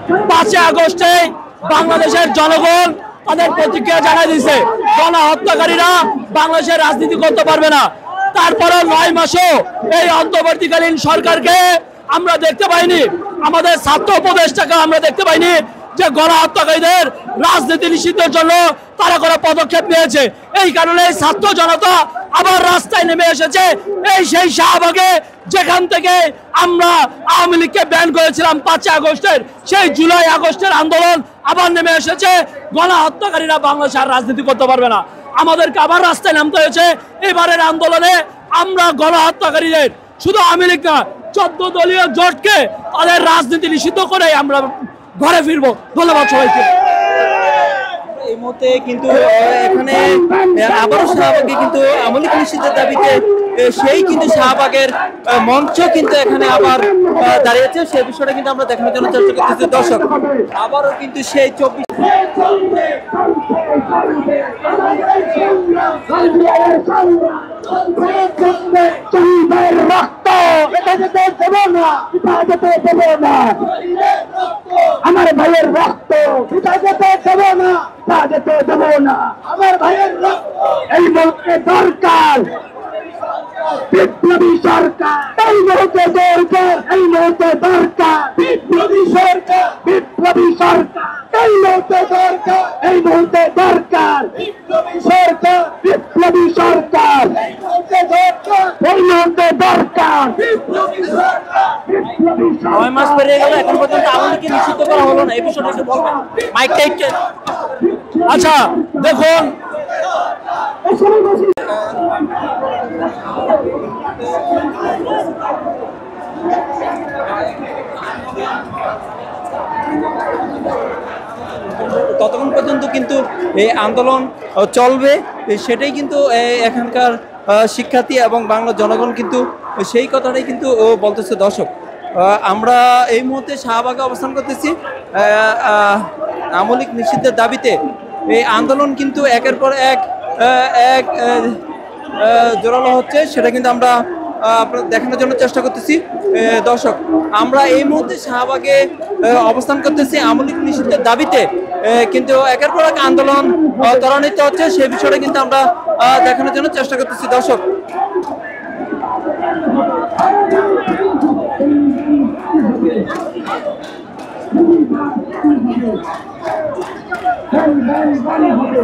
5 আগস্টে বাংলাদেশের জনগণ তাদের প্রতিক্রিয়া জানাই দিয়েছে, গণহত্যাকারীরা বাংলাদেশের রাজনীতি করতে পারবে না। তারপরে 9 মাসও এই অন্তর্বর্তীকালীন সরকারকে আমরা দেখতে পাইনি, আমাদের ছাত্র উপদেষ্টাকে আমরা দেখতে পাইনি যে গণহত্যাকারীদের রাজনীতি নিষিদ্ধের জন্য তারা কোনো পদক্ষেপ নিয়েছে। এই কারণে ছাত্র জনতা আবার রাস্তায় নেমে এসেছে। এই সেই শাহবাগে যেখান থেকে আমরা আওয়ামী লীগকে ব্যান করেছিলাম 5 আগস্টের, সেই জুলাই আগস্টের আন্দোলন আবার নেমে এসেছে। গণহত্যাকারীরা বাংলাদেশে আর রাজনীতি করতে পারবে না, আমাদেরকে আবার রাস্তায় নামতে হয়েছে। এবারের আন্দোলনে আমরা গণহত্যাকারীদের, শুধু আওয়ামী লীগ না, 14 দলীয় জোটকে তাদের রাজনীতি নিষিদ্ধ করে আমরা ঘরে ফিরবো। ধন্যবাদ সবাইকে। এই মুহূর্তে কিন্তু এখানে আবারও শাহবাগে কিন্তু আওয়ামী লীগ নিষিদ্ধের দাবিতে সেই কিন্তু শাহবাগের মঞ্চ কিন্তু এখানে আবার দাঁড়িয়েছে। সেই বিষয়টা কিন্তু আমরা দেখানোর জন্য চেষ্টা করতেছি। দর্শক, আবারও কিন্তু সেই 24 আমার ভাইয়ের রক্ত পিতা যেতে দেব না, তা যেতে দেব না। আমার ভাইয়ের রক্ত এই মুহূর্তে দরকার বিপ্লবী সরকার, এই মুহূর্তে দরকার, এই মুহূর্তে দরকার বিপ্লবী সরকার, বিপ্লবী সরকার, এই মুহূর্তে দরকার, এই মুহূর্তে দরকার বিপ্লবী সরকার, বিপ্লবী সরকার, এই মুহূর্তে দরকার, এই মুহূর্তে দরকার বিপ্লবী সরকার, বিপ্লবী সরকার। 9 মাস পেরিয়ে গেল, এখন পর্যন্ত আওয়ামী লীগকে নিষিদ্ধ করা হলো না। এই বিষয়টা একটু বলবেন। মাইকটা একটু। আচ্ছা দেখুন, ততক্ষণ পর্যন্ত কিন্তু এই আন্দোলন চলবে, সেটাই কিন্তু এখানকার শিক্ষার্থী এবং বাংলা জনগণ কিন্তু সেই কথাটাই কিন্তু বলতেছে। দর্শক, আমরা এই মুহূর্তে শাহবাগে অবস্থান করতেছি। আওয়ামী লীগ নিষিদ্ধের দাবিতে এই আন্দোলন কিন্তু একের পর এক জোরালো হচ্ছে, সেটা কিন্তু আমরা আপনাদের দেখানোর জন্য চেষ্টা করতেছি। দর্শক, আমরা এই মুহূর্তে শাহবাগে অবস্থান করতেছি আওয়ামী লীগ নিষিদ্ধের দাবিতে, কিন্তু একের পর এক আন্দোলন ত্বরান্বিত হচ্ছে, সেই বিষয়টা কিন্তু আমরা দেখানোর জন্য চেষ্টা করতেছি। দর্শক, হবে